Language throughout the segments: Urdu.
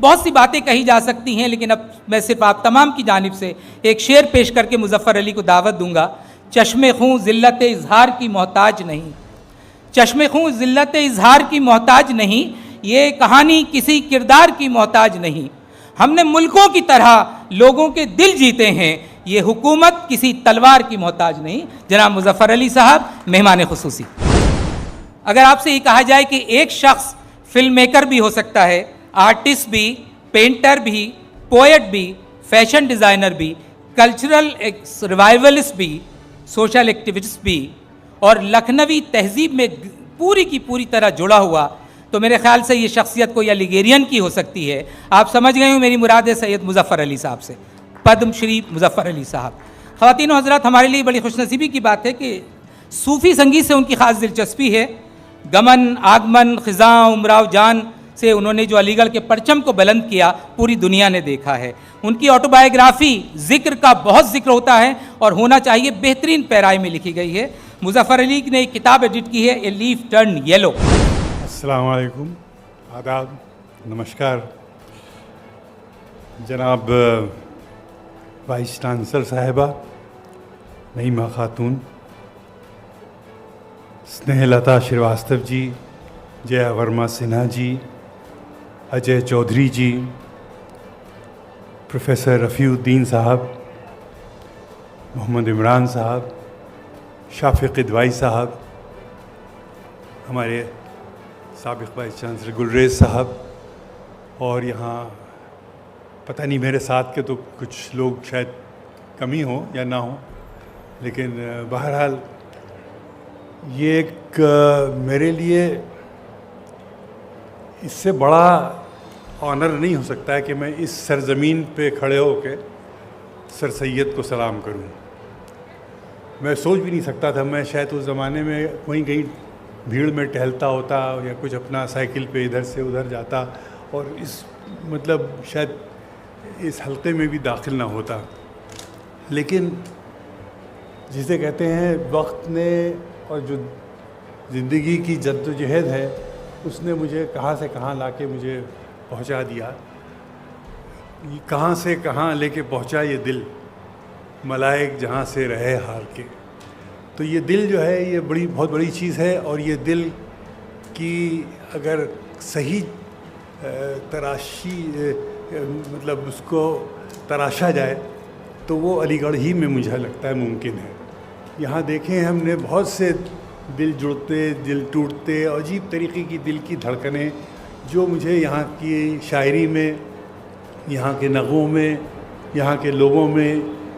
بہت سی باتیں کہی جا سکتی ہیں، لیکن اب میں صرف آپ تمام کی جانب سے ایک شعر پیش کر کے مظفر علی کو دعوت دوں گا۔ چشم خوں ذلت اظہار کی محتاج نہیں، چشم خوں ذلت اظہار کی محتاج نہیں، یہ کہانی کسی کردار کی محتاج نہیں، ہم نے ملکوں کی طرح لوگوں کے دل جیتے ہیں، یہ حکومت کسی تلوار کی محتاج نہیں۔ جناب مظفر علی صاحب، مہمان خصوصی۔ اگر آپ سے یہ کہا جائے کہ ایک شخص فلم میکر بھی ہو سکتا ہے، آرٹسٹ بھی، پینٹر بھی، پوئٹ بھی، فیشن ڈیزائنر بھی، کلچرل ریوائولسٹ بھی، سوشل ایکٹیوسٹ بھی، اور لکھنوی تہذیب میں پوری کی پوری طرح جڑا ہوا، تو میرے خیال سے یہ شخصیت کوئی لیگرین کی ہو سکتی ہے۔ آپ سمجھ گئے ہوں میری مراد ہے سید مظفر علی صاحب سے، پدم شری مظفر علی صاحب۔ خواتین و حضرات، ہمارے لیے بڑی خوش نصیبی کی بات ہے کہ صوفی سنگیت سے ان کی خاص دلچسپی ہے۔ گمن، آگمن، خزاں، امراؤ جان سے انہوں نے جو علی گڑھ کے پرچم کو بلند کیا، پوری دنیا نے دیکھا ہے۔ ان کی آٹوبایوگرافی ذکر کا بہت ذکر ہوتا ہے اور ہونا چاہیے، بہترین پیرائی میں لکھی گئی ہے۔ مظفر علی نے ایک کتاب ایڈٹ کی ہے، اے لیف ٹرن یلو۔ السلام علیکم، آداب، نمسکار۔ جناب وائس چانسلر صاحبہ نعیمہ خاتون، اسنیہ لتا شریواستو جی، جیا ورما سنہا جی، اجے چودھری جی، پروفیسر رفیع الدین صاحب، محمد عمران صاحب، شافق ادوائی صاحب، ہمارے سابق وائس چانسلر گلریز صاحب، اور یہاں پتہ نہیں میرے ساتھ کے تو کچھ لوگ شاید کم ہی ہوں یا نہ ہوں، لیکن بہرحال یہ ایک میرے لیے اس سے بڑا آنر نہیں ہو سکتا ہے کہ میں اس سرزمین پہ کھڑے ہو کے سر سید کو سلام کروں۔ میں سوچ بھی نہیں سکتا تھا، میں شاید اس زمانے میں کہیں بھیڑ میں ٹہلتا ہوتا یا کچھ اپنا سائیکل پہ ادھر سے ادھر جاتا اور اس مطلب شاید اس حلقے میں بھی داخل نہ ہوتا، لیکن جسے کہتے ہیں وقت نے اور جو زندگی کی جد و جہد ہے اس نے مجھے کہاں سے کہاں لا کے مجھے پہنچا دیا، کہاں سے کہاں لے کے پہنچا یہ دل، ملائک جہاں سے رہے ہار کے۔ تو یہ دل جو ہے یہ بہت بڑی چیز ہے، اور یہ دل کی اگر صحیح تراشی مطلب اس کو تراشا جائے تو وہ علی گڑھ ہی میں مجھے لگتا ہے ممکن ہے۔ یہاں دیکھیں ہم نے بہت سے دل جڑتے، دل ٹوٹتے، عجیب طریقے کی دل کی دھڑکنیں جو مجھے یہاں کی شاعری میں، یہاں کے نغموں میں، یہاں کے لوگوں میں،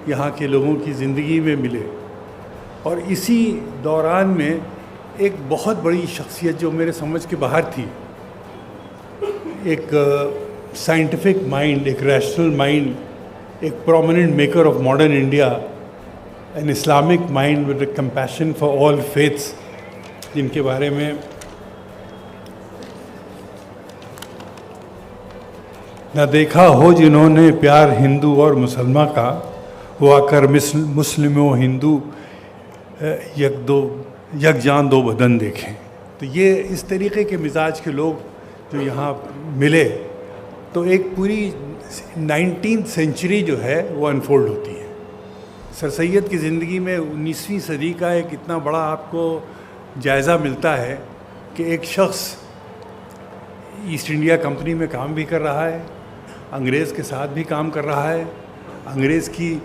یہاں کے لوگوں کی زندگی میں ملے۔ اور اسی دوران میں ایک بہت بڑی شخصیت جو میرے سمجھ کے باہر تھی، ایک سائنٹیفک مائنڈ، ایک ریشنل مائنڈ، ایک prominent maker of modern India, an Islamic mind with a compassion for all faiths, جن کے بارے میں نہ دیکھا ہو جنہوں نے پیار ہندو اور مسلمہ کا، وہ آ کر مسلم و ہندو یک جان دو بدن دیکھیں۔ تو یہ اس طریقے کے مزاج کے لوگ جو یہاں ملے تو ایک پوری 19th سینچری جو ہے وہ انفولڈ ہوتی ہے۔ سر سید کی زندگی میں 19ویں صدی کا ایک اتنا بڑا آپ کو جائزہ ملتا ہے کہ ایک شخص ایسٹ انڈیا کمپنی میں کام بھی کر رہا ہے، انگریز کے ساتھ بھی کام کر رہا ہے، انگریز کی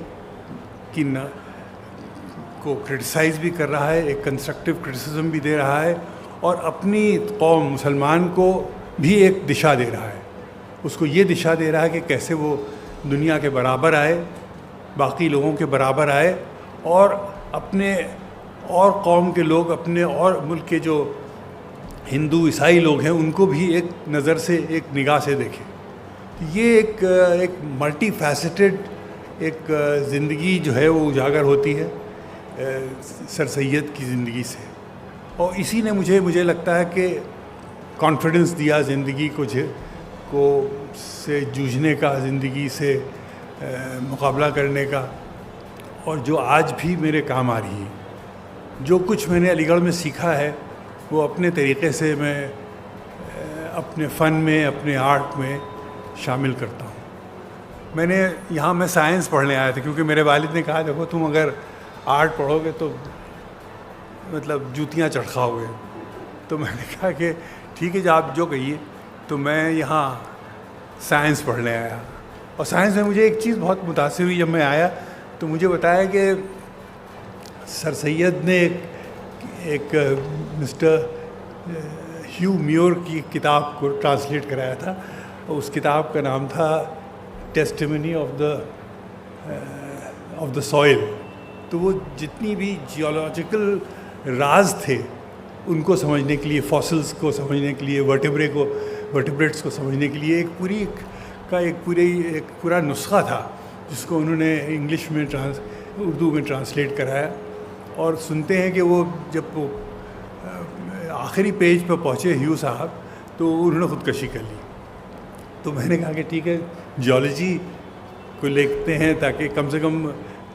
کو کرٹیسائز بھی کر رہا ہے، ایک کنسٹرکٹیو کرٹیسزم بھی دے رہا ہے، اور اپنی قوم مسلمان کو بھی ایک دشا دے رہا ہے۔ اس کو یہ دشا دے رہا ہے کہ کیسے وہ دنیا کے برابر آئے، باقی لوگوں کے برابر آئے، اور اپنے اور قوم کے لوگ، اپنے اور ملک کے جو ہندو عیسائی لوگ ہیں ان کو بھی ایک نظر سے، ایک نگاہ سے دیکھیں۔ یہ ایک ملٹی فیسٹڈ ایک زندگی جو ہے وہ اجاگر ہوتی ہے سر سید کی زندگی سے، اور اسی نے مجھے لگتا ہے کہ کانفیڈنس دیا زندگی کو سے جوجھنے کا، زندگی سے مقابلہ کرنے کا، اور جو آج بھی میرے کام آ رہی ہے۔ جو کچھ میں نے علی گڑھ میں سیکھا ہے وہ اپنے طریقے سے میں اپنے فن میں، اپنے آرٹ میں شامل کرتا ہوں. میں نے یہاں میں سائنس پڑھنے آیا تھا کیونکہ میرے والد نے کہا دیکھو تم اگر آرٹ پڑھو گے تو مطلب جوتیاں چڑھاؤ گے. تو میں نے کہا کہ ٹھیک ہے آپ جو کہیے. تو میں یہاں سائنس پڑھنے آیا اور سائنس میں مجھے ایک چیز بہت متاثر ہوئی. جب میں آیا تو مجھے بتایا کہ سر سید نے ایک مسٹر ہیو میور کی کتاب کو ٹرانسلیٹ کرایا تھا. اس کتاب کا نام تھا ٹیسٹیمنی آف دا سوئل. تو وہ جتنی بھی جیولوجیکل راز تھے ان کو سمجھنے کے لیے, فاسلز کو سمجھنے کے لیے, ورٹیبریٹس کو سمجھنے کے لیے ایک پورا نسخہ تھا جس کو انہوں نے انگلش میں اردو میں ٹرانسلیٹ کرایا. اور سنتے ہیں کہ وہ جب وہ آخری پیج پہ پہنچے ہیو صاحب تو انہوں نے خودکشی کر لی. تو میں نے کہا کہ ٹھیک ہے جیولوجی کو لکھتے ہیں تاکہ کم سے کم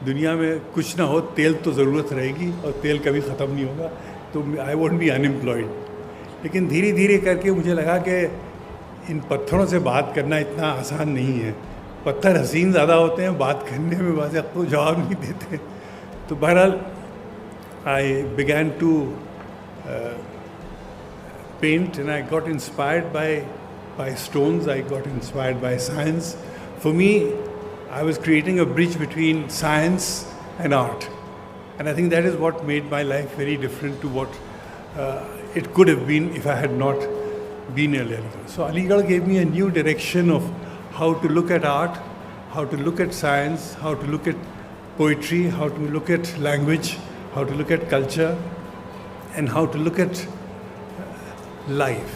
دنیا میں کچھ نہ ہو, تیل تو ضرورت رہے گی اور تیل کبھی ختم نہیں ہوگا, تو آئی وونٹ بی انمپلائڈ. لیکن دھیرے دھیرے کر کے مجھے لگا کہ ان پتھروں سے بات کرنا اتنا آسان نہیں ہے. پتھر حسین زیادہ ہوتے ہیں, بات کرنے میں بعض وقت تو جواب نہیں دیتے. تو بہرحال I begin to paint and I got inspired by stones, I got inspired by science. For me, I was creating a bridge between science and art, and I think that is what made my life very different to what it could have been if I had not been in Aligarh. So Aligarh gave me a new direction of how to look at art, how to look at science, how to look at poetry, how to look at language, how to look at culture, and how to look at life.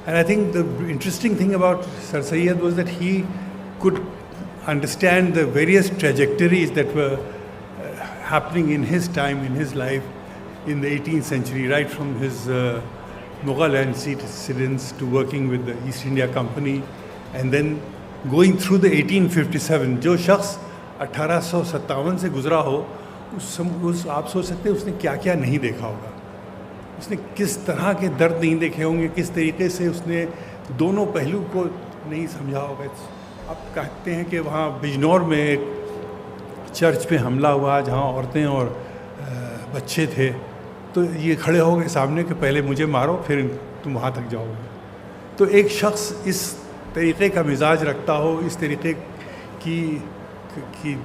And I think the interesting thing about Sir Syed was that he could understand the various trajectories that were happening in his time, in his life, in the 18th century, right from his Mughal antecedents to working with the East India Company, and then going through the 1857. جو شخص 1857 سے گزرا ہو اس آپ سوچ سکتے ہیں اس نے کیا کیا نہیں دیکھا ہوگا, اس نے کس طرح کے درد نہیں دیکھے ہوں گے, کس طریقے سے اس نے دونوں پہلو کو نہیں سمجھا ہوگا. آپ کہتے ہیں کہ وہاں بجنور میں ایک چرچ پہ حملہ ہوا جہاں عورتیں اور بچے تھے, تو یہ کھڑے ہو گئے سامنے کہ پہلے مجھے مارو پھر تم وہاں تک جاؤ گے. تو ایک شخص اس طریقے کا مزاج رکھتا ہو, اس طریقے کی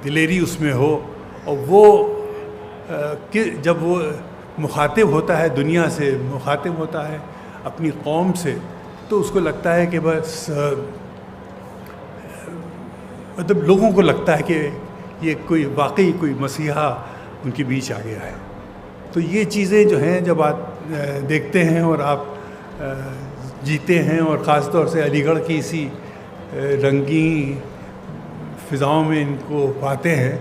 دلیری اس میں ہو, اور وہ جب وہ مخاطب ہوتا ہے دنیا سے, مخاطب ہوتا ہے اپنی قوم سے, تو اس کو لگتا ہے کہ بس مطلب لوگوں کو لگتا ہے کہ یہ کوئی واقعی کوئی مسیحا ان کے بیچ آ گیا ہے. تو یہ چیزیں جو ہیں جب آپ دیکھتے ہیں اور آپ جیتے ہیں, اور خاص طور سے علی گڑھ کی اسی رنگین فضاؤں میں ان کو پاتے ہیں,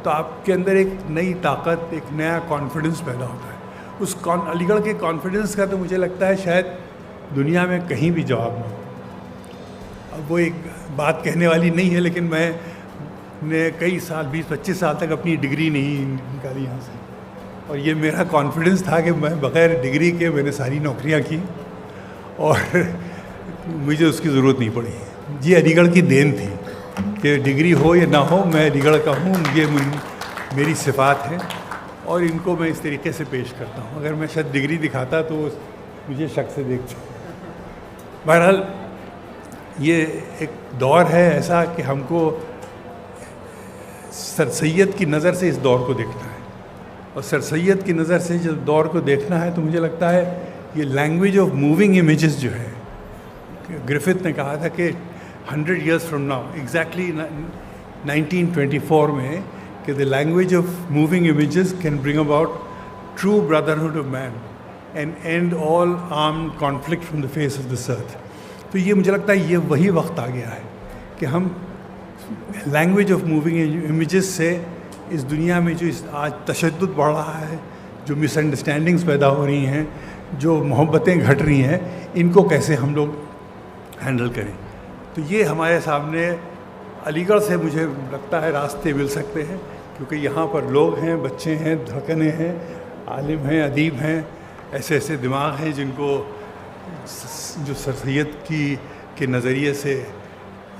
تو آپ کے اندر ایک نئی طاقت, ایک نیا کانفیڈنس پیدا ہوتا ہے. اس علی گڑھ کے کانفیڈنس کا تو مجھے لگتا ہے شاید دنیا میں کہیں بھی جواب نہ ہو. اب وہ ایک بات کہنے والی نہیں ہے, لیکن میں نے کئی سال 20-25 سال تک اپنی ڈگری نہیں نکالی یہاں سے, اور یہ میرا کانفیڈنس تھا کہ میں بغیر ڈگری کے میں نے ساری نوکریاں کی اور مجھے اس کی ضرورت نہیں پڑی. یہ علی گڑھ کی دین تھی کہ ڈگری ہو یا نہ ہو میں علی گڑھ کا ہوں, یہ میری صفات ہیں اور ان کو میں اس طریقے سے پیش کرتا ہوں. اگر میں شاید ڈگری دکھاتا تو مجھے شک سے دیکھتے. بہرحال یہ ایک دور ہے ایسا کہ ہم کو سر سید کی نظر سے اس دور کو دیکھنا ہے, اور سر سید کی نظر سے جب دور کو دیکھنا ہے تو مجھے لگتا ہے یہ لینگویج آف موونگ امیجز جو ہے, گرفت نے کہا تھا کہ 100 years from now, exactly 1924 میں, کہ the language of moving images can bring about true brotherhood of man and end all armed conflict from the face of this earth. تو یہ مجھے لگتا ہے یہ وہی وقت آ گیا ہے کہ ہم لینگویج آف موونگ امیجز سے اس دنیا میں جو آج تشدد بڑھ رہا ہے, جو مس انڈرسٹینڈنگس پیدا ہو رہی ہیں, جو محبتیں گھٹ رہی ہیں, ان کو کیسے ہم لوگ ہینڈل کریں. تو یہ ہمارے سامنے علی گڑھ سے مجھے لگتا ہے راستے مل سکتے ہیں, کیونکہ یہاں پر لوگ ہیں, بچے ہیں, دھڑکنیں ہیں, عالم ہیں, ادیب ہیں, ایسے ایسے دماغ ہیں جن کو جو سر سید کے نظریے سے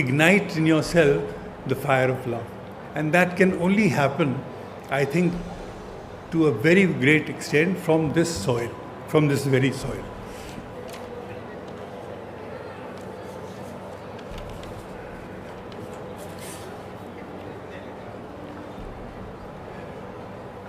ignite in yourself the fire of love. And that can only happen, I think, to a very great extent from this soil, from this very soil.